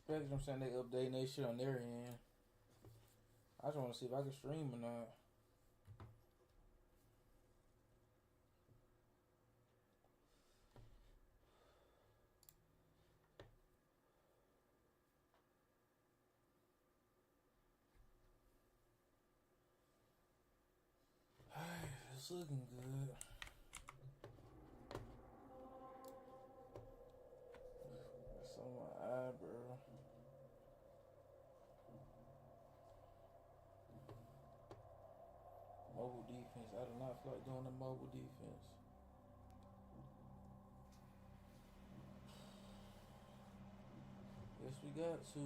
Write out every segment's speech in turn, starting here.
expect them saying they updating their shit on their end. I just want to see if I can stream or not. It's looking good. It's on my eye, bro. Mobile defense. I do not feel like doing the mobile defense. Yes, we got to.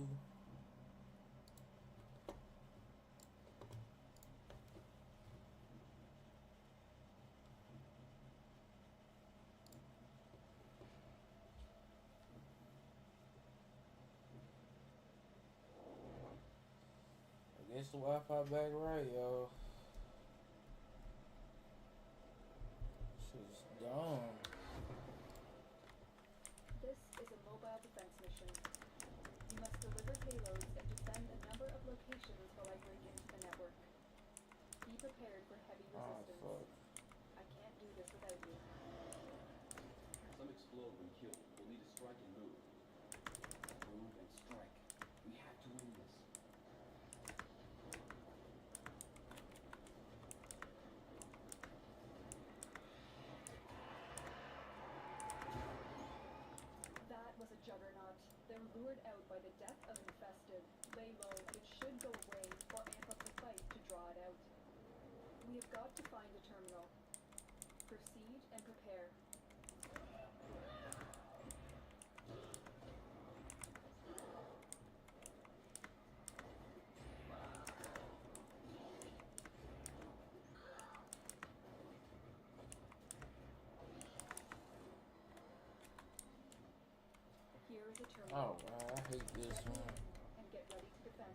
I guess the Wi-Fi back right, yo. Shit's dumb. This is a mobile defense mission. You must deliver payloads and defend a number of locations while I break into the network. Be prepared for heavy resistance. Fuck. I can't do this without you. Some explode when killed. We'll need to strike and move. Move and strike. We have to win this. That was a juggernaut. They're lured out by the death of infested. Lay low, it should go away, or amp up the fight to draw it out. We have got to find a terminal. Proceed and prepare. Here is a terminal. Oh, wow, I hate this one. And get ready to defend.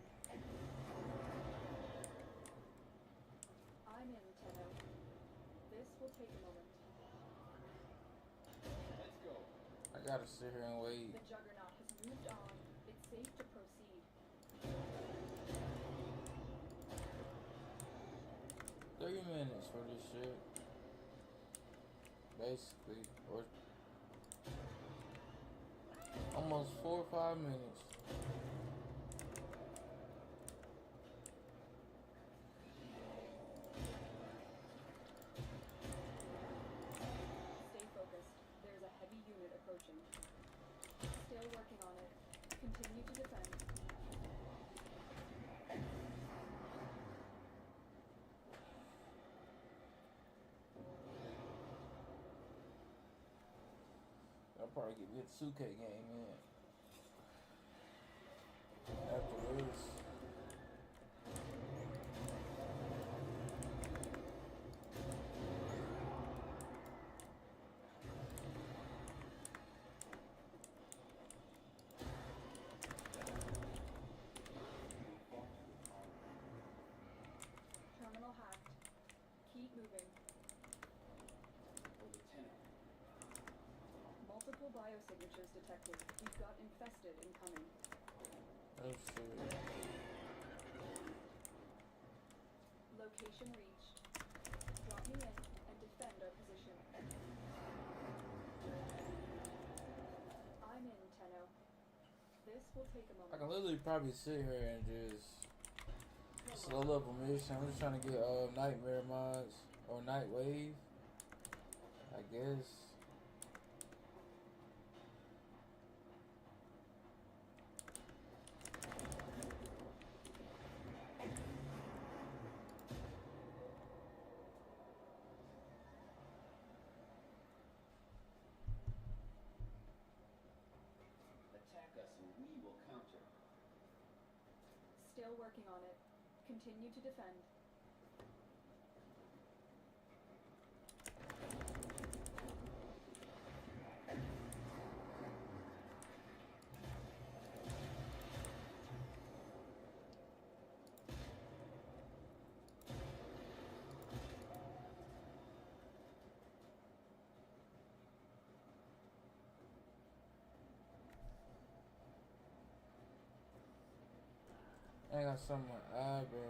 I'm in, Tenno. This will take a moment. Let's go. I gotta sit here and wait. The juggernaut has moved on. It's safe to proceed. 30 minutes for this shit. Basically. Or almost 4 or 5 minutes. Stay focused. There's a heavy unit approaching. Still working on it. Continue to defend. I'll probably get me a 2K game in. After this. Terminal hacked. Keep moving. For the tenant. Multiple biosignatures detected. We've got infested incoming. Oh shit. Location reached. Drop me in and defend our position. I'm in, Tenno. This will take a moment. I can literally probably sit here and just slow up a mission. I'm just trying to get nightmare mods or night wave, I guess. Attack us and we will counter. Still working on it. Continue to defend. I got something on my eye, bro.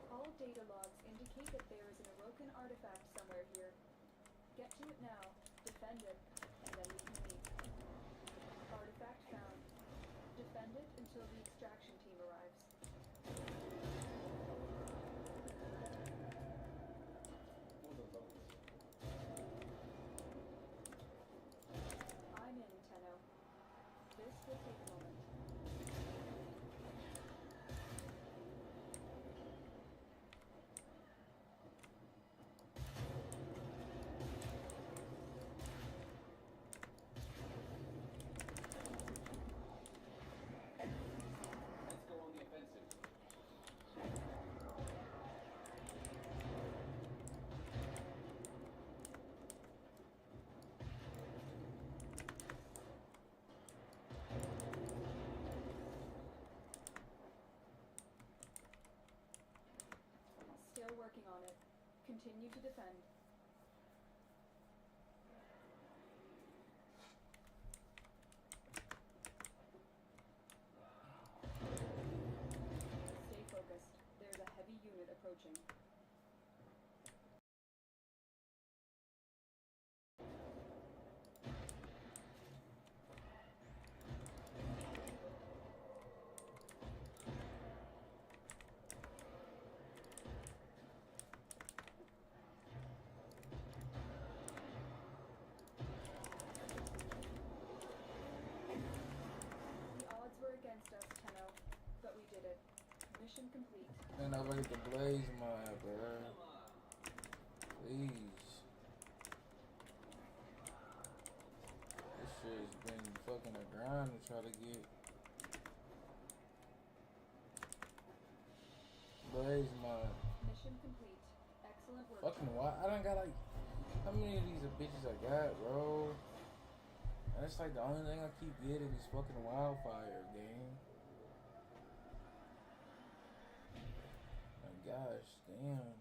All data logs indicate that there is an Orokin artifact somewhere here. Get to it now, defend it, and then we can leave. Artifact found. Defend it until the extraction team arrives. For the locust. I'm in, Tenno. This will take a moment. Let's go on the offensive. Still working on it. Continue to defend. Stay focused. There's a heavy unit approaching. The odds were against us, Tenno, but we did it. Mission complete. And I get the blaze mine, bro. Come on. Please. This shit's been fucking a grind to try to get blaze mine. Mission complete. Excellent work. Fucking why? I done got like, how many of these bitches I got, bro? And it's like the only thing I keep getting is fucking wildfire, game. My gosh, damn.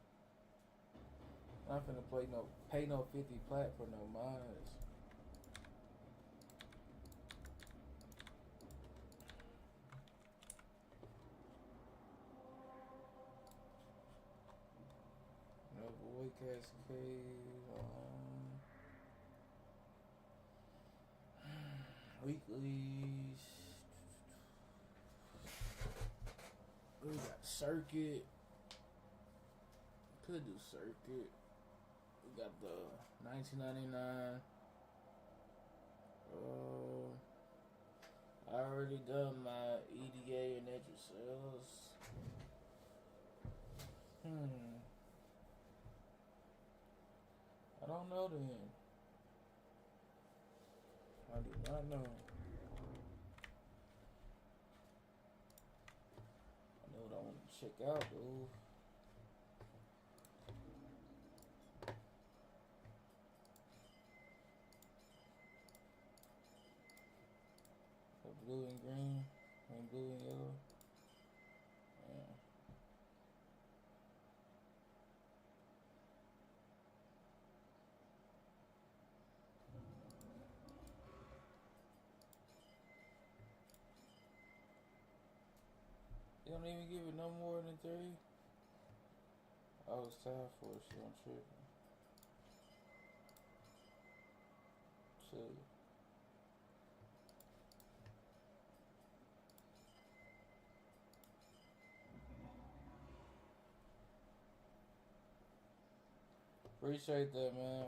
I'm not finna pay no 50 plat for no mods. No void cascade. Weeklies. We got circuit. Could do circuit. We got the 1999. I already done my EDA and Edge sales. I don't know then. I do not know. I know what I want to check out though. Blue and green, and blue and yellow. Yeah. You don't even give it no more than 3? Oh, it's time for it, so I'm tripping. 2. Appreciate that, man.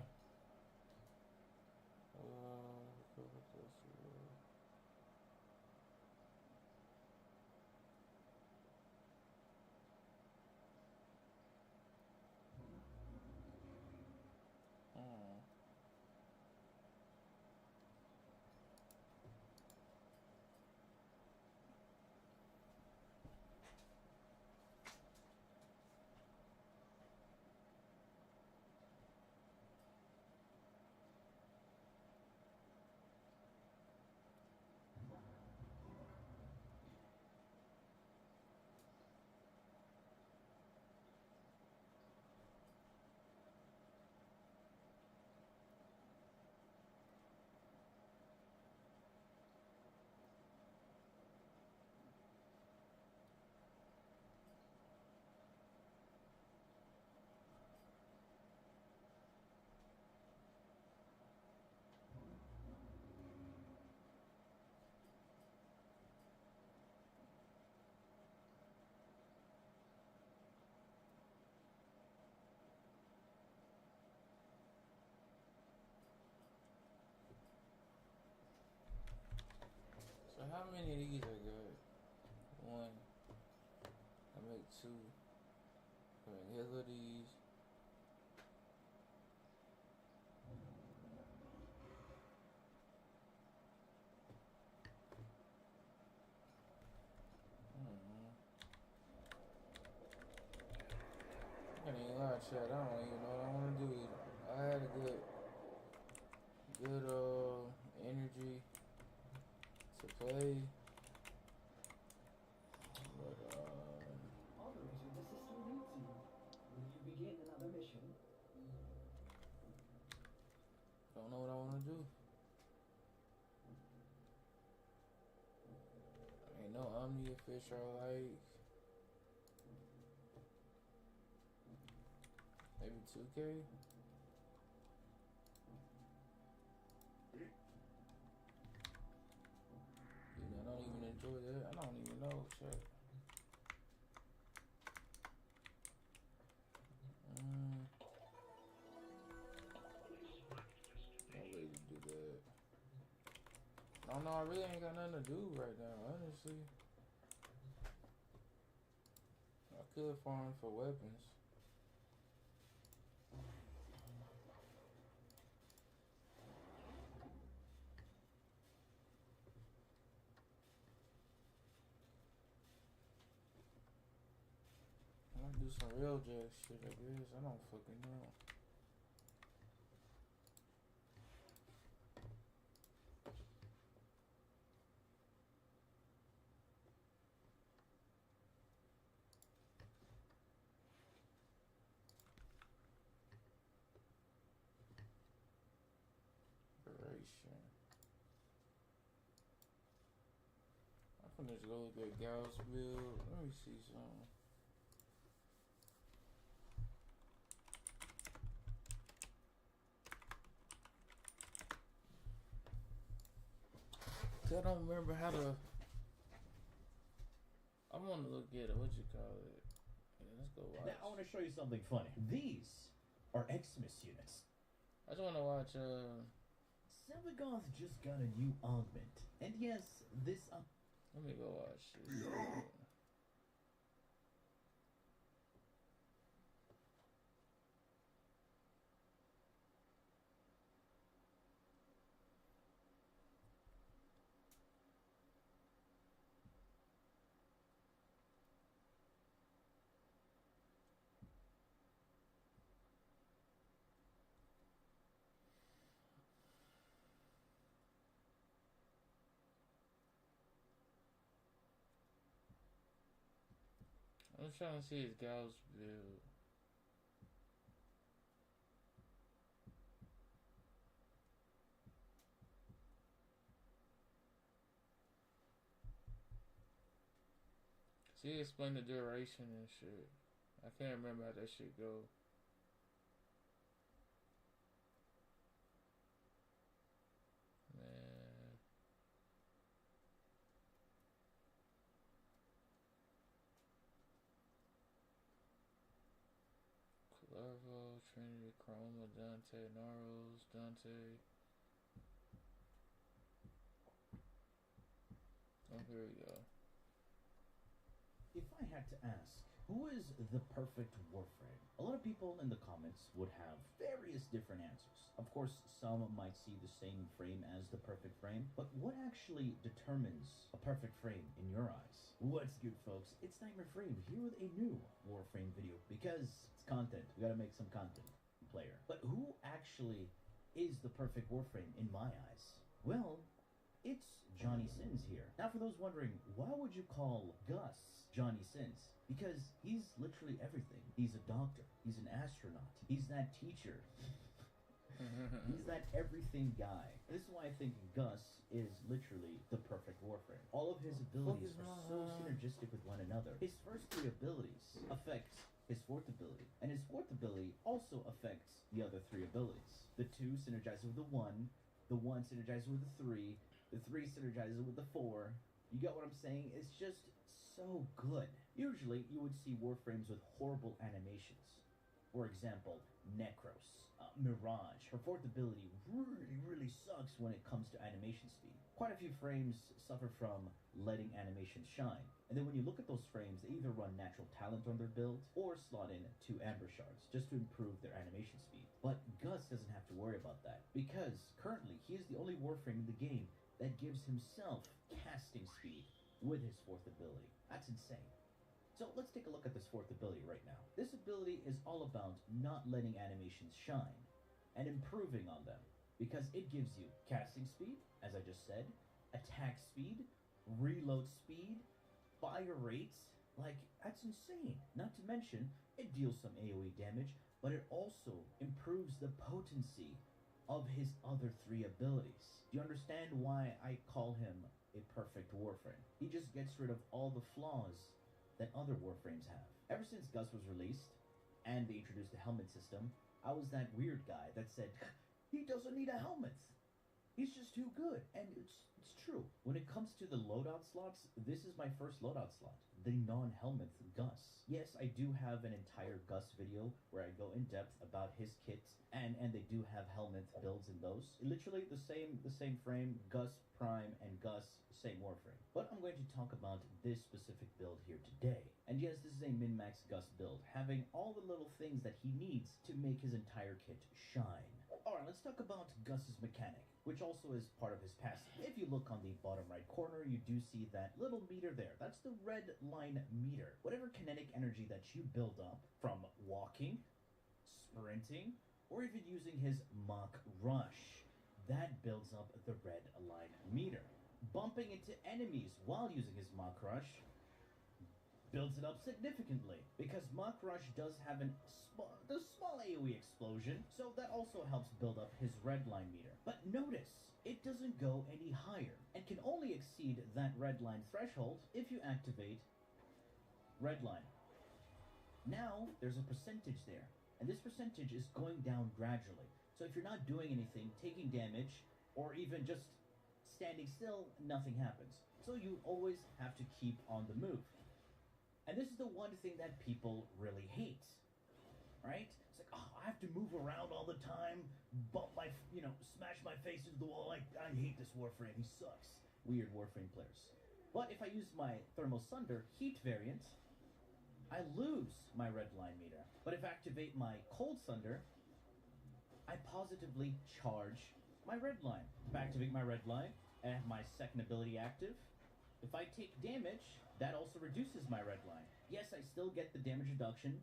How many of these I got? One. I make two. I make hell of these. I can't even lie, chat. I don't even know what I want to do either. I had a good energy to play, but Operator, the system needs you. Will you begin another mission? don't know what I want to do. Ain't no Omnia fish I like. Maybe 2K. I don't even enjoy that. I don't even know shit. No way to do that. I don't know. I really ain't got nothing to do right now, honestly. I could farm for weapons. I might do some real jack shit, I guess. I don't fucking know. Duration. I'm finna just go look at Gal's build. Let me see something. I don't remember how to. I want to look at it. What you call it? Yeah, let's go watch. Now I want to show you something funny. These are Xmas units. I just want to watch. Sevagoth just got a new augment, and yes, this. Let me go watch this. I'm trying to see his gal's build. See, explain the duration and shit. I can't remember how that shit go. Man. Larvo, Trinity, Chroma, Dante, Naros, Dante. Oh, here we go. If I had to ask, who is the perfect Warframe? A lot of people in the comments would have various different answers. Of course, some might see the same frame as the perfect frame, but what actually determines a perfect frame in your eyes? What's good, folks? It's Nightmare Frame here with a new Warframe video because it's content. We gotta make some content, player. But who actually is the perfect Warframe in my eyes? Well, it's Johnny Sins here. Now, for those wondering, why would you call Gus Johnny Sins? Because he's literally everything. He's a doctor. He's an astronaut. He's that teacher. He's that everything guy. This is why I think Gus is literally the perfect Warframe. All of his abilities are so synergistic with one another. His first three abilities affect his fourth ability, and his fourth ability also affects the other three abilities. The two synergize with the one synergizes with the three synergizes with the 4. You get what I'm saying? It's just so good. Usually, you would see Warframes with horrible animations. For example, Necros. Mirage. Her fourth ability really sucks when it comes to animation speed. Quite a few frames suffer from letting animations shine. And then when you look at those frames, they either run natural talent on their build or slot in 2 amber shards just to improve their animation speed. But Gus doesn't have to worry about that because currently he is the only Warframe in the game that gives himself casting speed with his fourth ability. That's insane. So let's take a look at this fourth ability right now. This ability is all about not letting animations shine and improving on them because it gives you casting speed, as I just said, attack speed, reload speed, fire rates. Like, that's insane. Not to mention, it deals some AoE damage, but it also improves the potency of his other 3 abilities. Do you understand why I call him a perfect Warframe? He just gets rid of all the flaws that other Warframes have. Ever since Gus was released, and they introduced the helmet system, I was that weird guy that said, he doesn't need a helmet. He's just too good. And it's true. When it comes to the loadout slots, this is my first loadout slot. The non-helmet Gus. Yes, I do have an entire Gus video where I go in depth about his kit, and they do have helmet builds in those. Literally the same frame, Gus Prime and Gus, same Warframe. But I'm going to talk about this specific build here today. And yes, this is a min-max Gus build, having all the little things that he needs to make his entire kit shine. Alright, let's talk about Gus's mechanic, which also is part of his passive. If you look on the bottom right corner, you do see that little meter there. That's the red line meter. Whatever kinetic energy that you build up from walking, sprinting, or even using his Mach Rush, that builds up the red line meter. Bumping into enemies while using his Mach Rush builds it up significantly, because Mach Rush does have the small AoE explosion, so that also helps build up his red line meter. But notice, it doesn't go any higher, and can only exceed that red line threshold if you activate red line. Now, there's a percentage there, and this percentage is going down gradually. So if you're not doing anything, taking damage, or even just standing still, nothing happens. So you always have to keep on the move. And this is the one thing that people really hate, right? It's like, oh, I have to move around all the time, bump my, smash my face into the wall. I hate this Warframe, he sucks. Weird Warframe players. But if I use my Thermal Sunder heat variant, I lose my red line meter. But if I activate my Cold Sunder, I positively charge my red line. If I activate my red line, I have my second ability active. If I take damage, that also reduces my red line. Yes, I still get the damage reduction,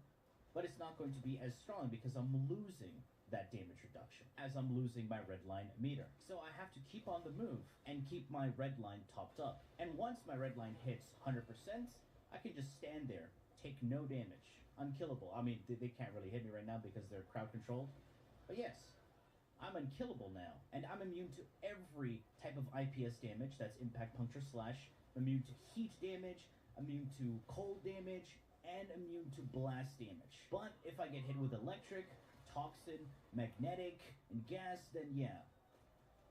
but it's not going to be as strong because I'm losing that damage reduction as I'm losing my red line meter. So I have to keep on the move and keep my red line topped up. And once my red line hits 100%, I can just stand there, take no damage, unkillable. I mean, they can't really hit me right now because they're crowd controlled. But yes, I'm unkillable now, and I'm immune to every type of IPS damage, that's impact, puncture, slash, immune to heat damage, immune to cold damage, and immune to blast damage. But if I get hit with electric, toxin, magnetic, and gas, then yeah,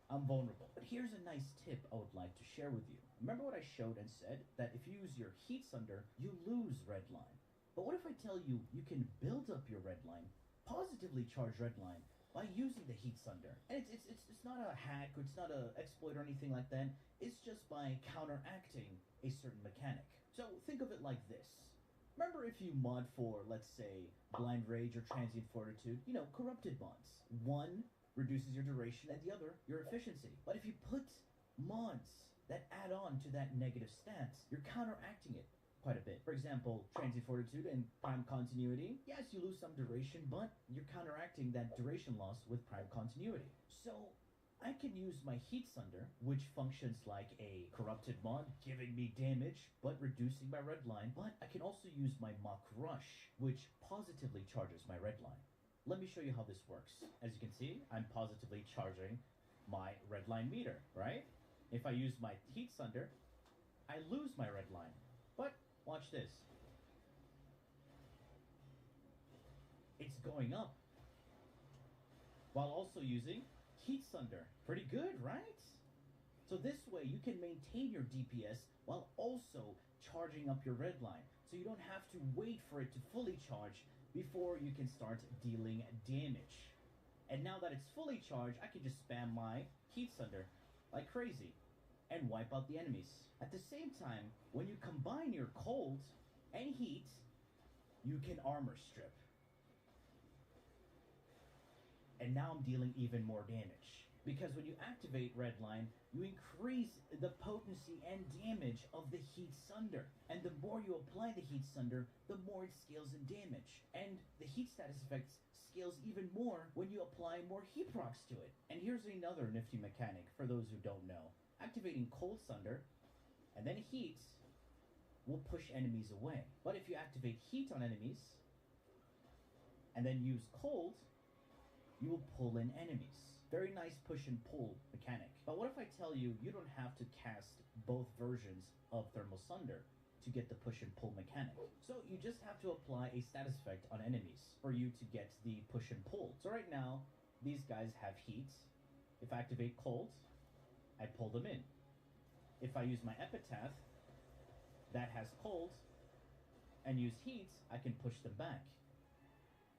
I'm vulnerable. But here's a nice tip I would like to share with you. Remember what I showed and said, that if you use your heat sunder, you lose red line. But what if I tell you you can build up your red line, positively charge red line, by using the heat sunder? And it's not a hack, or it's not a exploit or anything like that. It's just by counteracting a certain mechanic. So think of it like this. Remember, if you mod for, let's say, Blind Rage or Transient Fortitude, corrupted mods. One reduces your duration and the other your efficiency. But if you put mods that add on to that negative stance, you're counteracting it quite a bit. For example, Transient Fortitude and Prime Continuity. Yes, you lose some duration, but you're counteracting that duration loss with Prime Continuity. So I can use my Heat Sunder, which functions like a corrupted mod, giving me damage, but reducing my red line. But I can also use my Mach Rush, which positively charges my red line. Let me show you how this works. As you can see, I'm positively charging my red line meter, right? If I use my Heat Sunder, I lose my red line. But watch this. It's going up, while also using Heat Sunder. Pretty good, right? So this way you can maintain your DPS while also charging up your red line. So you don't have to wait for it to fully charge before you can start dealing damage. And now that it's fully charged, I can just spam my Heat Sunder like crazy and wipe out the enemies. At the same time, when you combine your cold and heat, you can armor strip. And now I'm dealing even more damage. Because when you activate Redline, you increase the potency and damage of the Heat Sunder. And the more you apply the Heat Sunder, the more it scales in damage. And the heat status effects scales even more when you apply more heat procs to it. And here's another nifty mechanic for those who don't know. Activating Cold Sunder and then Heat will push enemies away. But if you activate Heat on enemies and then use Cold, you will pull in enemies. Very nice push and pull mechanic. But what if I tell you you don't have to cast both versions of Thermal Sunder to get the push and pull mechanic? So you just have to apply a status effect on enemies for you to get the push and pull. So right now, these guys have heat. If I activate cold, I pull them in. If I use my epitaph that has cold and use heat, I can push them back.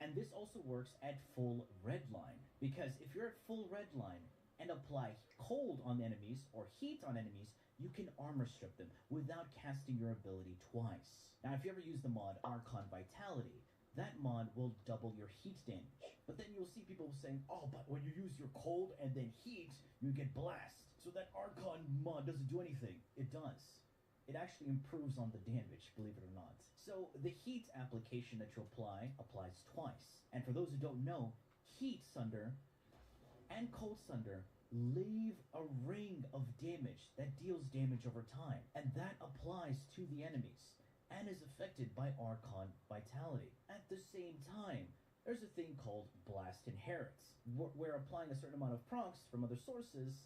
And this also works at full red line, because if you're at full red line and apply cold on enemies or heat on enemies, you can armor strip them without casting your ability twice. Now, if you ever use the mod Archon Vitality, that mod will double your heat damage. But then you'll see people saying, oh, but when you use your cold and then heat, you get blast. So that Archon mod doesn't do anything. It does. It actually improves on the damage, believe it or not. So the heat application that you apply applies twice. And for those who don't know, Heat Sunder and Cold Sunder leave a ring of damage that deals damage over time. And that applies to the enemies and is affected by Archon Vitality. At the same time, there's a thing called Blast Inherits, where applying a certain amount of procs from other sources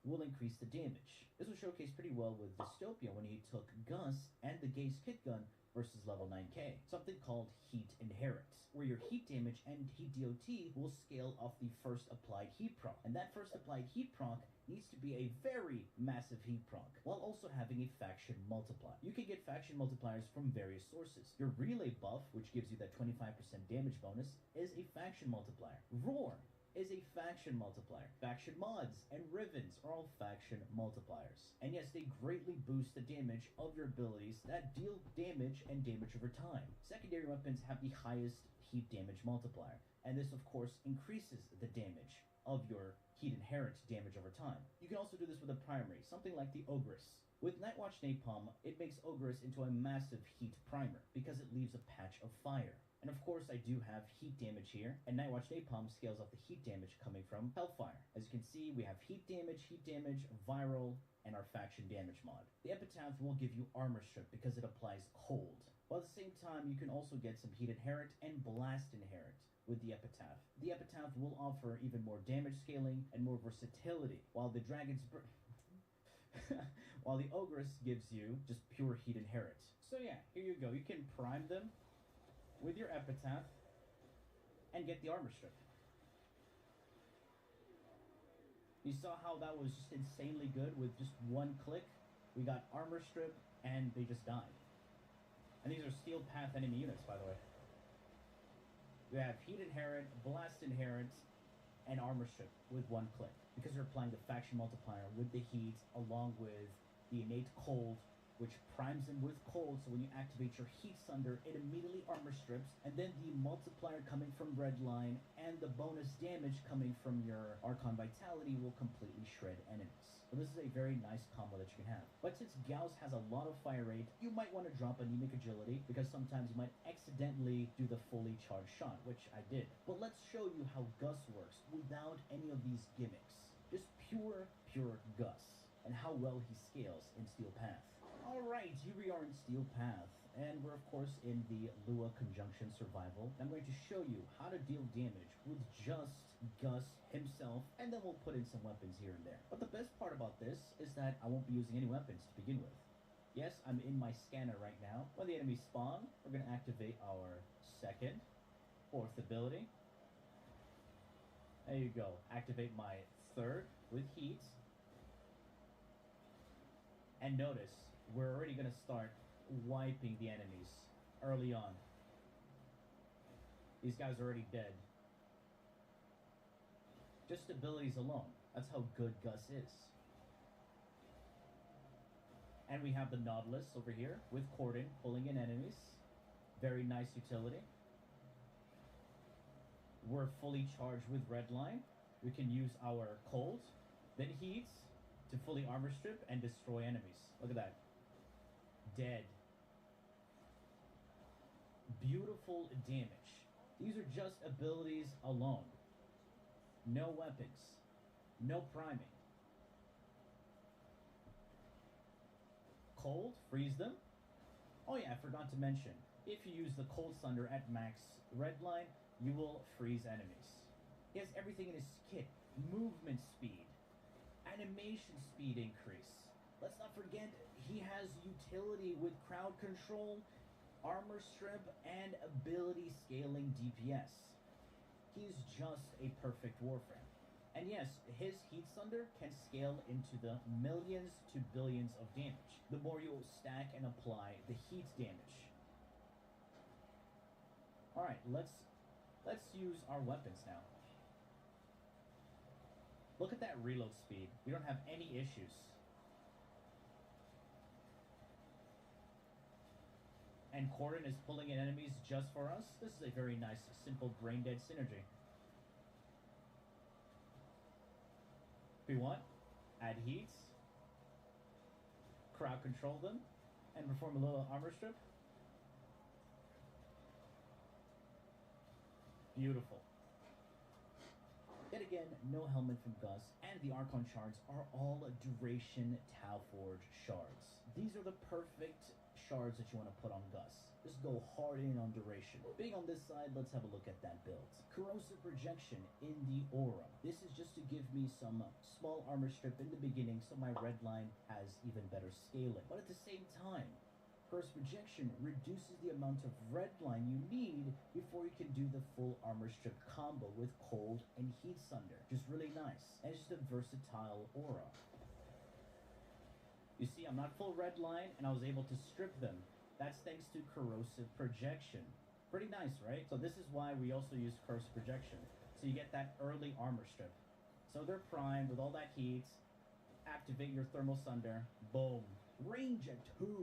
will increase the damage. This was showcased pretty well with Dystopia when he took Gus and the Gaze Kit Gun versus level 9k. Something called Heat Inherits, where your heat damage and heat DOT will scale off the first applied heat proc. And that first applied heat proc needs to be a very massive heat proc, while also having a faction multiplier. You can get faction multipliers from various sources. Your relay buff, which gives you that 25% damage bonus, is a faction multiplier. Roar is a faction multiplier. Faction mods and Rivens are all faction multipliers. And yes, they greatly boost the damage of your abilities that deal damage and damage over time. Secondary weapons have the highest heat damage multiplier, and this of course increases the damage of your heat inherent damage over time. You can also do this with a primary, something like the Ogress. With Nightwatch Napalm, it makes Ogress into a massive heat primer because it leaves a patch of fire. And of course, I do have heat damage here, and Nightwatch Napalm scales off the heat damage coming from Hellfire. As you can see, we have heat damage, viral, and our faction damage mod. The Epitaph will give you armor strip because it applies cold. While at the same time, you can also get some heat inherent and blast inherent with the Epitaph. The Epitaph will offer even more damage scaling and more versatility, while the Dragon's while the Ogress gives you just pure heat inherent. So yeah, here you go. You can prime them with your Epitaph and get the armor strip. You saw how that was just insanely good with just one click. We got armor strip and they just died. And these are Steel Path enemy units, by the way. You have heat inherent, blast inherent, and armor strip with one click, because you're applying the faction multiplier with the heat along with the innate cold, which primes them with cold, so when you activate your Heat Sunder, it immediately armor strips, and then the multiplier coming from Redline and the bonus damage coming from your Archon Vitality will completely shred enemies. So this is a very nice combo that you can have. But since Gauss has a lot of fire rate, you might want to drop Anemic Agility, because sometimes you might accidentally do the fully charged shot, which I did. But let's show you how Gus works without any of these gimmicks. Just pure Gus, and how well he scales in Steel Path. Alright, here we are in Steel Path, and we're of course in the Lua Conjunction Survival. I'm going to show you how to deal damage with just Gus himself, and then we'll put in some weapons here and there. But the best part about this is that I won't be using any weapons to begin with. Yes, I'm in my scanner right now. When the enemies spawn, we're going to activate our second, fourth ability. There you go. Activate my third with heat. And notice, we're already going to start wiping the enemies early on. These guys are already dead. Just abilities alone. That's how good Gus is. And we have the Nautilus over here with Cordon pulling in enemies. Very nice utility. We're fully charged with Redline. We can use our Cold, then Heat to fully armor strip and destroy enemies. Look at that. Dead. Beautiful damage. These are just abilities alone. No weapons. No priming. Cold, freeze them. Oh yeah, I forgot to mention. If you use the Cold Thunder at max Redline, you will freeze enemies. He has everything in his kit. Movement speed. Animation speed increase. Let's not forget, he has utility with crowd control, armor strip, and ability scaling DPS. He's just a perfect Warframe. And yes, his Heat Thunder can scale into the millions to billions of damage, the more you stack and apply the heat damage. Alright, let's use our weapons now. Look at that reload speed. We don't have any issues. And Cordon is pulling in enemies just for us. This is a very nice, simple brain-dead synergy. If we want, add heats, crowd control them, and perform a little armor strip. Beautiful. Yet again, no helmet from Gus, and the Archon shards are all duration Tau Forge shards. These are the perfect shards that you want to put on Gus. Just go hard in on duration. Being on this side, let's have a look at that build. Corrosive projection in the aura. This is just to give me some small armor strip in the beginning so my red line has even better scaling. But at the same time, corrosive projection reduces the amount of red line you need before you can do the full armor strip combo with cold and heat thunder. Just really nice. And it's just a versatile aura. You see, I'm not full red line, and I was able to strip them. That's thanks to corrosive projection. Pretty nice, right? So this is why we also use corrosive projection. So you get that early armor strip. So they're primed with all that heat. Activate your thermal thunder. Boom. Range at 250%.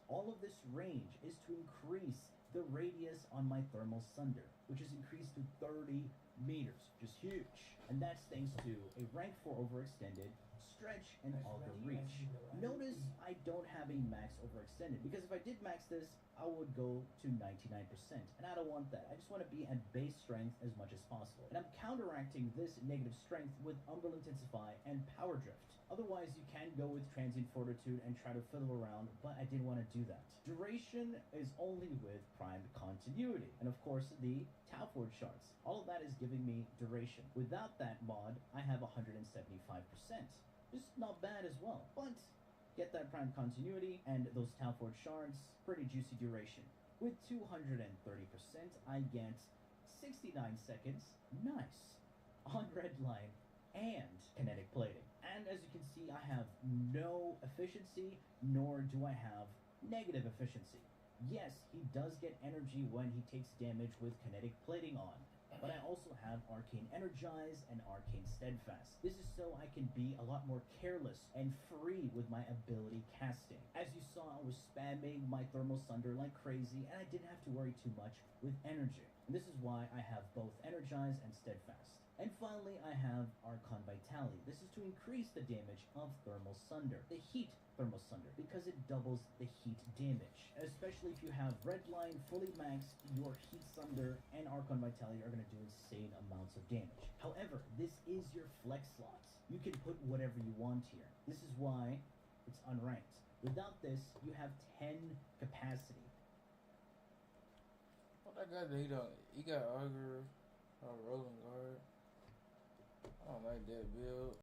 All of this range is to increase the radius on my thermal thunder, which is increased to 30 meters, which is huge. And that's thanks to a rank 4 overextended, stretch, and auger reach. Notice I don't have a max overextended, because if I did max this, I would go to 99%, and I don't want that. I just want to be at base strength as much as possible. And I'm counteracting this negative strength with Umbral Intensify and Power Drift. Otherwise, you can go with Transient Fortitude and try to fiddle around, but I didn't want to do that. Duration is only with Primed Continuity, and of course the Tau Forge shards. All of that is giving me duration. Without that mod, I have 175%. Just not bad as well, but get that Primed Continuity and those Tau Forge shards, pretty juicy duration. With 230%, I get 69 seconds, nice, on red line and kinetic plating. And as you can see, I have no efficiency, nor do I have negative efficiency. Yes, he does get energy when he takes damage with kinetic plating on, but I also have Arcane Energize and Arcane Steadfast. This is so I can be a lot more careless and free with my ability casting. As you saw, I was spamming my Thermal Thunder like crazy, and I didn't have to worry too much with energy. And this is why I have both Energize and Steadfast. And finally, I have Archon Vitality. This is to increase the damage of Thermal Thunder, the Heat Thermal Thunder, because it doubles the heat damage. Especially if you have Redline fully maxed, your Heat Thunder and Archon Vitality are going to do insane amounts of damage. However, this is your flex slots. You can put whatever you want here. This is why it's unranked. Without this, you have 10 capacity. What that guy did, he got Augur, Rolling Guard. I don't like that build.